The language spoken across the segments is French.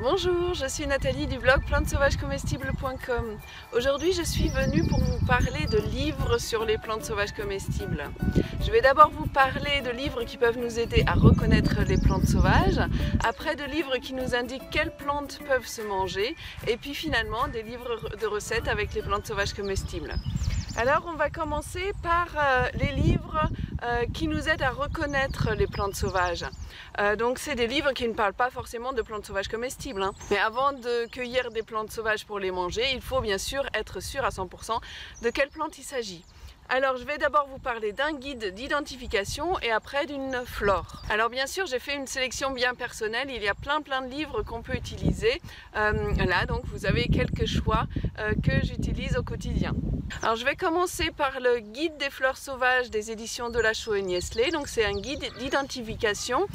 Bonjour, je suis Nathalie du blog plantesauvagescomestibles.com. Aujourd'hui, je suis venue pour vous parler de livres sur les plantes sauvages comestibles. Je vais d'abord vous parler de livres qui peuvent nous aider à reconnaître les plantes sauvages, après de livres qui nous indiquent quelles plantes peuvent se manger, et puis finalement des livres de recettes avec les plantes sauvages comestibles. Alors on va commencer par les livres qui nous aident à reconnaître les plantes sauvages. Donc c'est des livres qui ne parlent pas forcément de plantes sauvages comestibles. Mais avant de cueillir des plantes sauvages pour les manger, il faut bien sûr être sûr à 100% de quelle plante il s'agit. Alors je vais d'abord vous parler d'un guide d'identification et après d'une flore. Alors bien sûr j'ai fait une sélection bien personnelle, il y a plein de livres qu'on peut utiliser. Là donc vous avez quelques choix que j'utilise au quotidien. Alors je vais commencer par le guide des fleurs sauvages des éditions Delachaux et Niestlé. Donc c'est un guide d'identification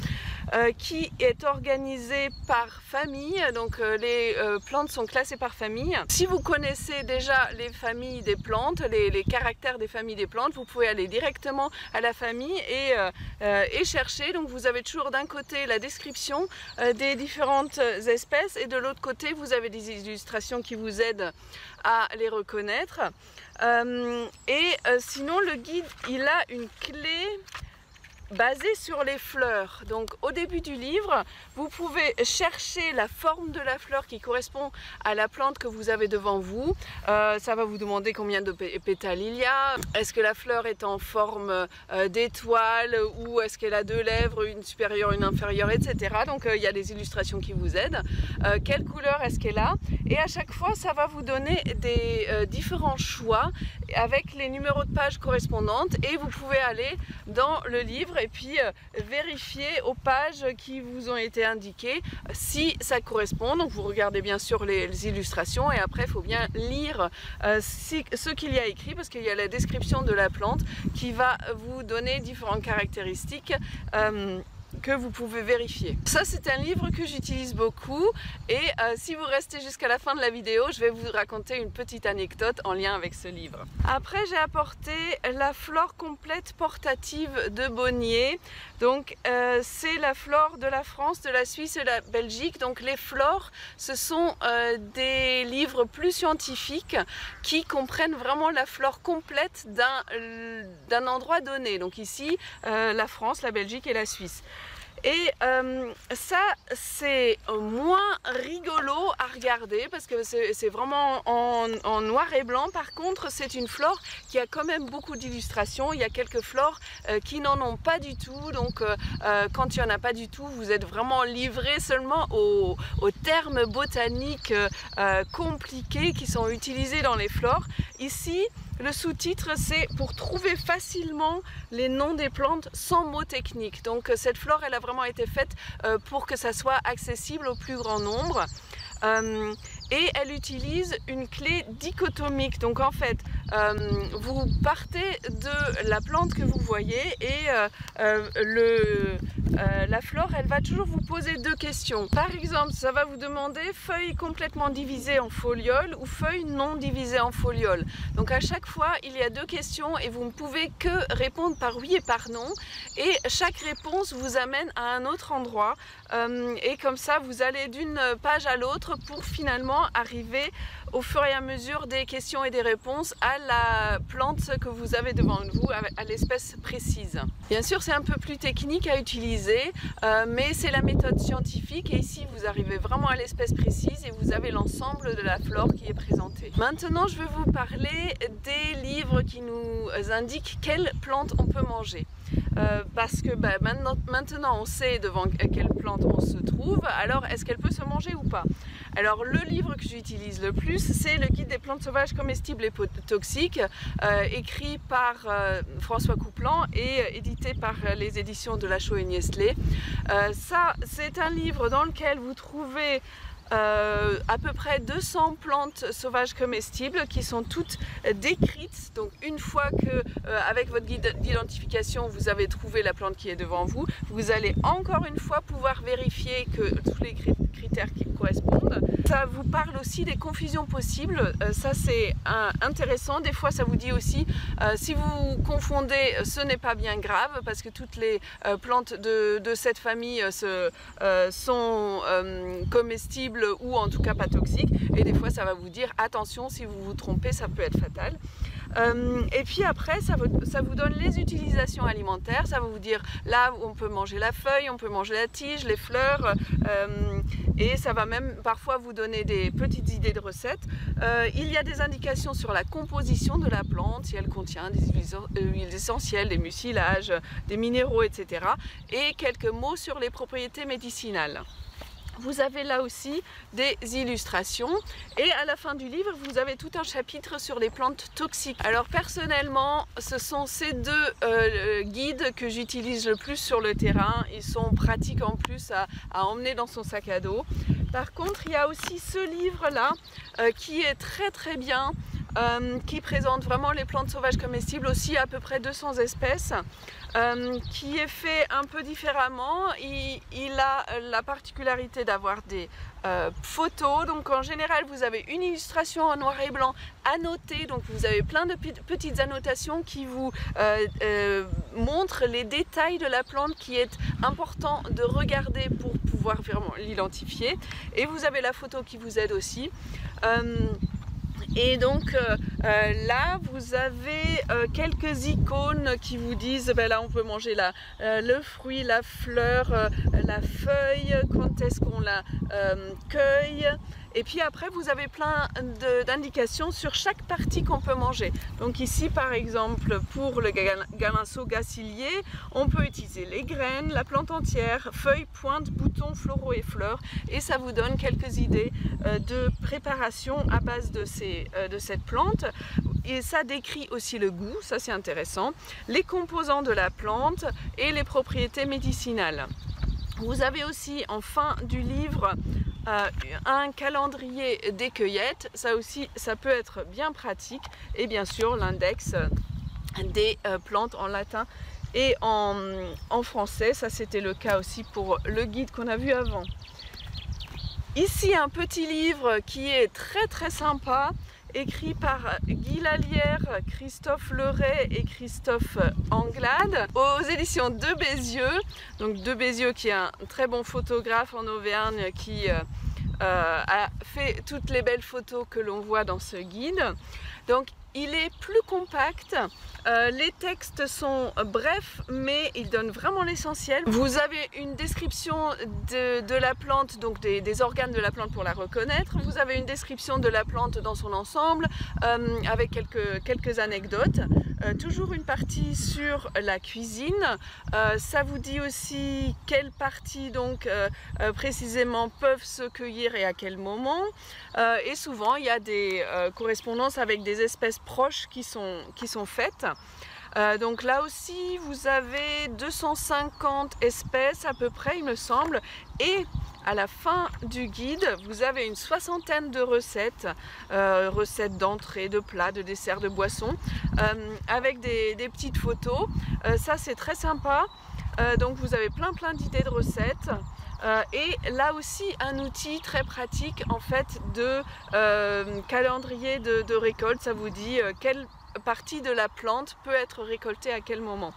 qui est organisé par famille, donc les plantes sont classées par famille. Si vous connaissez déjà les familles des plantes, les caractères des familles des plantes, vous pouvez aller directement à la famille et chercher. Donc vous avez toujours d'un côté la description des différentes espèces et de l'autre côté vous avez des illustrations qui vous aident à les reconnaître. Sinon le guide il a une clé basé sur les fleurs. Donc au début du livre, vous pouvez chercher la forme de la fleur qui correspond à la plante que vous avez devant vous. Ça va vous demander combien de pétales il y a. Est-ce que la fleur est en forme d'étoile ou est-ce qu'elle a deux lèvres, une supérieure, une inférieure, etc. Donc il y a des illustrations qui vous aident. Quelle couleur est-ce qu'elle a? Et à chaque fois, ça va vous donner des différents choix avec les numéros de page correspondantes et vous pouvez aller dans le livre et puis vérifier aux pages qui vous ont été indiquées si ça correspond. Donc vous regardez bien sûr les illustrations et après il faut bien lire ce qu'il y a écrit parce qu'il y a la description de la plante qui va vous donner différentes caractéristiques que vous pouvez vérifier. Ça c'est un livre que j'utilise beaucoup et si vous restez jusqu'à la fin de la vidéo, je vais vous raconter une petite anecdote en lien avec ce livre. Après j'ai apporté la flore complète portative de Bonnier. Donc c'est la flore de la France, de la Suisse et de la Belgique. Donc les flores, ce sont des livres plus scientifiques qui comprennent vraiment la flore complète d'un endroit donné. Donc ici la France, la Belgique et la Suisse. Et ça c'est moins rigolo à regarder parce que c'est vraiment en noir et blanc. Par contre c'est une flore qui a quand même beaucoup d'illustrations. Il y a quelques flores qui n'en ont pas du tout. Donc quand il n'y en a pas du tout, vous êtes vraiment livré seulement aux termes botaniques compliqués qui sont utilisés dans les flores. Ici le sous-titre c'est pour trouver facilement les noms des plantes sans mots techniques. Donc cette flore elle a vraiment été faite pour que ça soit accessible au plus grand nombre. Et elle utilise une clé dichotomique. Donc en fait, vous partez de la plante que vous voyez et la flore, elle va toujours vous poser deux questions. Par exemple, ça va vous demander feuilles complètement divisées en folioles ou feuilles non divisées en folioles. Donc à chaque fois, il y a deux questions et vous ne pouvez que répondre par oui et par non. Et chaque réponse vous amène à un autre endroit. Et comme ça, vous allez d'une page à l'autre pour finalement arriver au fur et à mesure des questions et des réponses à la plante que vous avez devant vous, à l'espèce précise. Bien sûr c'est un peu plus technique à utiliser mais c'est la méthode scientifique et ici vous arrivez vraiment à l'espèce précise et vous avez l'ensemble de la flore qui est présentée. Maintenant je vais vous parler des livres qui nous indiquent quelles plantes on peut manger. Parce que maintenant on sait devant quelle plante on se trouve, alors est-ce qu'elle peut se manger ou pas? Alors le livre que j'utilise le plus c'est le guide des plantes sauvages comestibles et toxiques écrit par François Coupland et édité par les éditions Delachaux et Niestlé. Ça c'est un livre dans lequel vous trouvez à peu près 200 plantes sauvages comestibles qui sont toutes décrites. Donc une fois que avec votre guide d'identification vous avez trouvé la plante qui est devant vous, vous allez encore une fois pouvoir vérifier que tous les critères qui correspondent. Ça vous parle aussi des confusions possibles, ça c'est intéressant. Des fois ça vous dit aussi si vous confondez, ce n'est pas bien grave parce que toutes les plantes de cette famille sont comestibles ou en tout cas pas toxiques, et des fois ça va vous dire attention, si vous vous trompez ça peut être fatal. Et puis après ça vous donne les utilisations alimentaires, ça va vous dire là on peut manger la feuille, on peut manger la tige, les fleurs, et ça va même parfois vous donner des petites idées de recettes. Il y a des indications sur la composition de la plante, si elle contient des huiles essentielles, des mucilages, des minéraux, etc. Et quelques mots sur les propriétés médicinales. Vous avez là aussi des illustrations, et à la fin du livre vous avez tout un chapitre sur les plantes toxiques. Alors personnellement ce sont ces deux guides que j'utilise le plus sur le terrain. Ils sont pratiques en plus à emmener dans son sac à dos. Par contre il y a aussi ce livre là qui est très bien, qui présente vraiment les plantes sauvages comestibles, aussi à peu près 200 espèces, qui est fait un peu différemment. Il a la particularité d'avoir des photos, donc en général vous avez une illustration en noir et blanc annotée, donc vous avez plein de petites annotations qui vous montrent les détails de la plante qui est important de regarder pour pouvoir vraiment l'identifier, et vous avez la photo qui vous aide aussi. Et donc là vous avez quelques icônes qui vous disent ben là on peut manger le fruit, la fleur, la feuille, quand est-ce qu'on la cueille. Et puis après vous avez plein d'indications sur chaque partie qu'on peut manger. Donc ici par exemple pour le galinceau gacillier, on peut utiliser les graines, la plante entière, feuilles, pointes, boutons, floraux et fleurs. Et ça vous donne quelques idées de préparation à base de cette plante. Et ça décrit aussi le goût, ça c'est intéressant, les composants de la plante et les propriétés médicinales. Vous avez aussi en fin du livre un calendrier des cueillettes, ça aussi ça peut être bien pratique, et bien sûr l'index des plantes en latin et en français, ça c'était le cas aussi pour le guide qu'on a vu avant. Ici un petit livre qui est très sympa, écrit par Guy Lallière, Christophe Leray et Christophe Anglade, aux éditions de Bézieux. Donc de Bézieux qui est un très bon photographe en Auvergne qui a fait toutes les belles photos que l'on voit dans ce guide. Donc il est plus compact, les textes sont brefs mais ils donnent vraiment l'essentiel. Vous avez une description de la plante, donc des organes de la plante pour la reconnaître. Vous avez une description de la plante dans son ensemble avec quelques anecdotes. Toujours une partie sur la cuisine. Ça vous dit aussi quelles parties donc précisément peuvent se cueillir et à quel moment. Et souvent il y a des correspondances avec des espèces proches qui sont faites. Donc là aussi vous avez 250 espèces à peu près il me semble, et à la fin du guide vous avez une soixantaine de recettes, recettes d'entrée, de plats, de desserts, de boissons, avec des petites photos. Ça c'est très sympa, donc vous avez plein d'idées de recettes. Et là aussi un outil très pratique en fait de calendrier de récolte. Ça vous dit quelle partie de la plante peut être récoltée à quel moment.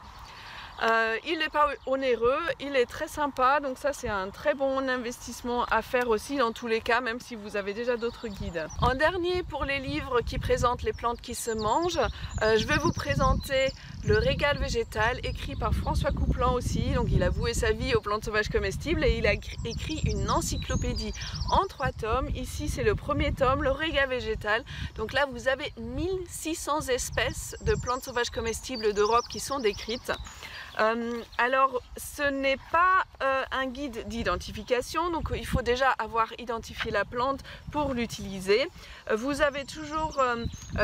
Il n'est pas onéreux, il est très sympa, donc ça c'est un très bon investissement à faire aussi dans tous les cas, même si vous avez déjà d'autres guides. En dernier, pour les livres qui présentent les plantes qui se mangent, je vais vous présenter Le Régal végétal, écrit par François Couplan aussi. Donc il a voué sa vie aux plantes sauvages comestibles et il a écrit une encyclopédie en 3 tomes. Ici c'est le premier tome, Le Régal végétal. Donc là vous avez 1600 espèces de plantes sauvages comestibles d'Europe qui sont décrites. Alors ce n'est pas un guide d'identification, donc il faut déjà avoir identifié la plante pour l'utiliser. Vous avez toujours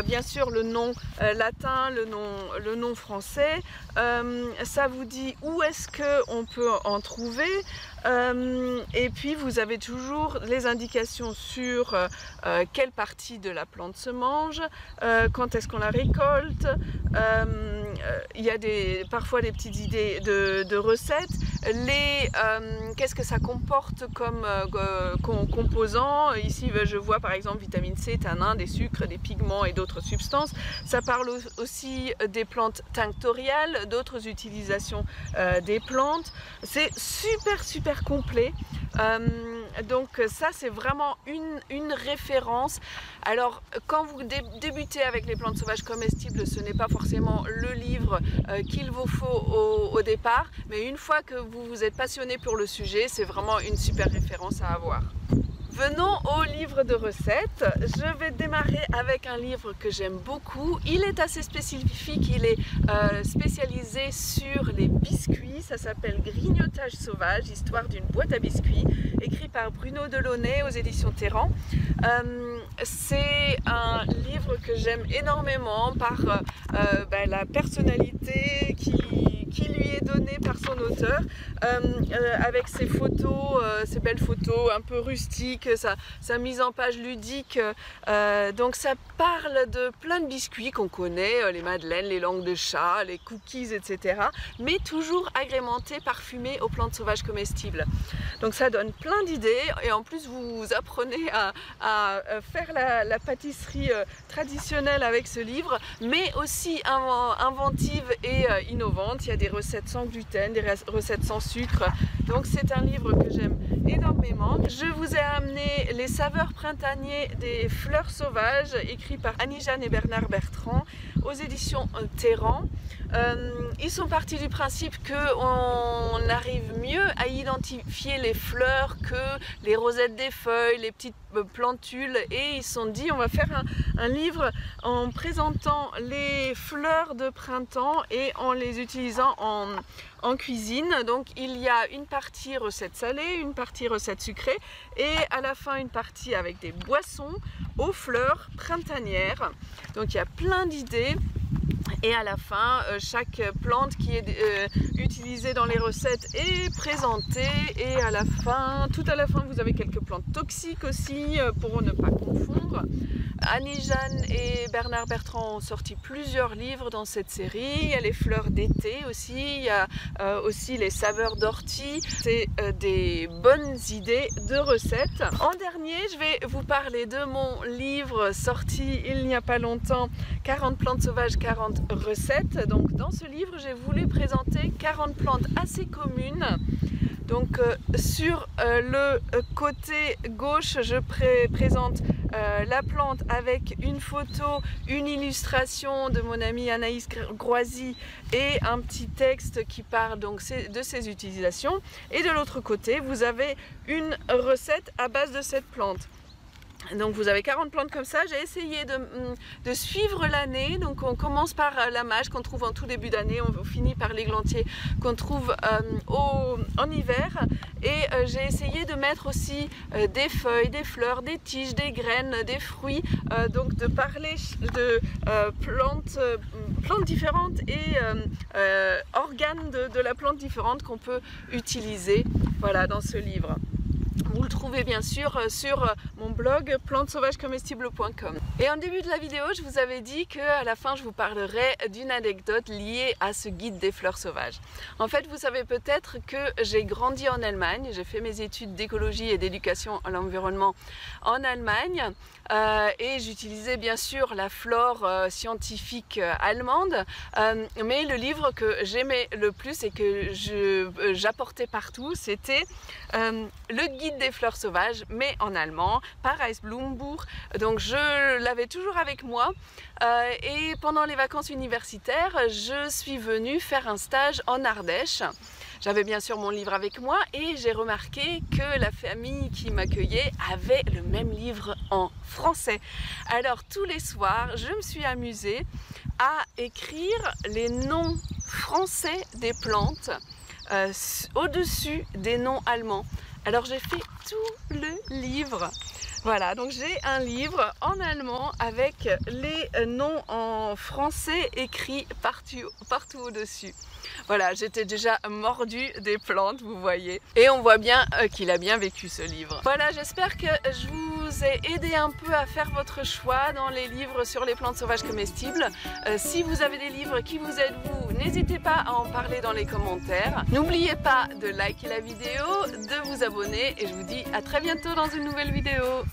bien sûr le nom latin, le nom français. Ça vous dit où est-ce qu'on peut en trouver. Et puis vous avez toujours les indications sur quelle partie de la plante se mange, quand est-ce qu'on la récolte. Il y a parfois des petites idées de recettes, qu'est-ce que ça comporte comme composants. Ici je vois par exemple vitamine C, tanin, des sucres, des pigments et d'autres substances. Ça parle aussi des plantes tinctoriales, d'autres utilisations des plantes. C'est super complet. Donc ça c'est vraiment une référence. Alors quand vous débutez avec les plantes sauvages comestibles, ce n'est pas forcément le livre qu'il vous faut au départ, mais une fois que vous vous êtes passionné pour le sujet, c'est vraiment une super référence à avoir. Venons au livre de recettes. Je vais démarrer avec un livre que j'aime beaucoup. Il est assez spécifique, il est spécialisé sur les biscuits. Ça s'appelle Grignotage sauvage, histoire d'une boîte à biscuits, écrit par Bruno Delaunay aux éditions Terran. C'est un livre que j'aime énormément par la personnalité qui lui est donnée par son auteur, avec ses photos, ses belles photos un peu rustiques, sa mise en page ludique. Donc ça parle de plein de biscuits qu'on connaît, les madeleines, les langues de chat, les cookies, etc. Mais toujours agrémentés, parfumés aux plantes sauvages comestibles. Donc ça donne plein d'idées et en plus vous apprenez à faire la pâtisserie traditionnelle avec ce livre, mais aussi inventive et innovante. Il y a des recettes sans gluten, des recettes sans sucre. Donc c'est un livre que j'aime énormément. Je vous ai amené Les saveurs printaniers des fleurs sauvages, écrit par Annie-Jeanne et Bernard Bertrand aux éditions Terran. Ils sont partis du principe qu'on arrive mieux à identifier les fleurs que les rosettes des feuilles, les petites plantules, et ils se sont dit on va faire un livre en présentant les fleurs de printemps et en les utilisant en cuisine. Donc il y a une partie recette salée, une partie recette sucrée et à la fin une partie avec des boissons aux fleurs printanières. Donc il y a plein d'idées. Et à la fin, chaque plante qui est utilisée dans les recettes est présentée. Et à la fin, tout à la fin, vous avez quelques plantes toxiques aussi pour ne pas confondre. Annie-Jeanne et Bernard Bertrand ont sorti plusieurs livres dans cette série. Il y a les fleurs d'été aussi, il y a aussi les saveurs d'ortie. C'est des bonnes idées de recettes. En dernier, je vais vous parler de mon livre sorti il n'y a pas longtemps, 40 plantes sauvages, 40 recettes. Donc dans ce livre, j'ai voulu présenter 40 plantes assez communes. Donc sur le côté gauche, je présente la plante avec une photo, une illustration de mon amie Anaïs Groisy et un petit texte qui parle donc de ses utilisations. Et de l'autre côté, vous avez une recette à base de cette plante. Donc vous avez 40 plantes comme ça. J'ai essayé de suivre l'année. Donc on commence par la mâche qu'on trouve en tout début d'année, on finit par l'églantier qu'on trouve en hiver. Et j'ai essayé de mettre aussi des feuilles, des fleurs, des tiges, des graines, des fruits. Donc de parler de plantes différentes et organes de la plante différente qu'on peut utiliser, voilà, dans ce livre. Vous le trouvez bien sûr sur mon blog plantesauvagecomestibles.com. Et en début de la vidéo, je vous avais dit qu'à la fin, je vous parlerai d'une anecdote liée à ce guide des fleurs sauvages. En fait, vous savez peut-être que j'ai grandi en Allemagne. J'ai fait mes études d'écologie et d'éducation à l'environnement en Allemagne. Et j'utilisais bien sûr la flore scientifique allemande. Mais le livre que j'aimais le plus et que j'apportais partout, c'était le guide des fleurs sauvages, mais en allemand, par Eisblumbuch. Donc je l'avais toujours avec moi. Et pendant les vacances universitaires, je suis venue faire un stage en Ardèche. J'avais bien sûr mon livre avec moi et j'ai remarqué que la famille qui m'accueillait avait le même livre en français. Alors tous les soirs, je me suis amusée à écrire les noms français des plantes au-dessus des noms allemands. Alors j'ai fait tout le livre. Voilà, donc j'ai un livre en allemand avec les noms en français écrits partout au-dessus. Voilà, j'étais déjà mordue des plantes, vous voyez. Et on voit bien qu'il a bien vécu ce livre. Voilà, j'espère que je vous ai aidé un peu à faire votre choix dans les livres sur les plantes sauvages comestibles. Si vous avez des livres qui vous aident, vous, n'hésitez pas à en parler dans les commentaires. N'oubliez pas de liker la vidéo, de vous abonner et je vous dis à très bientôt dans une nouvelle vidéo.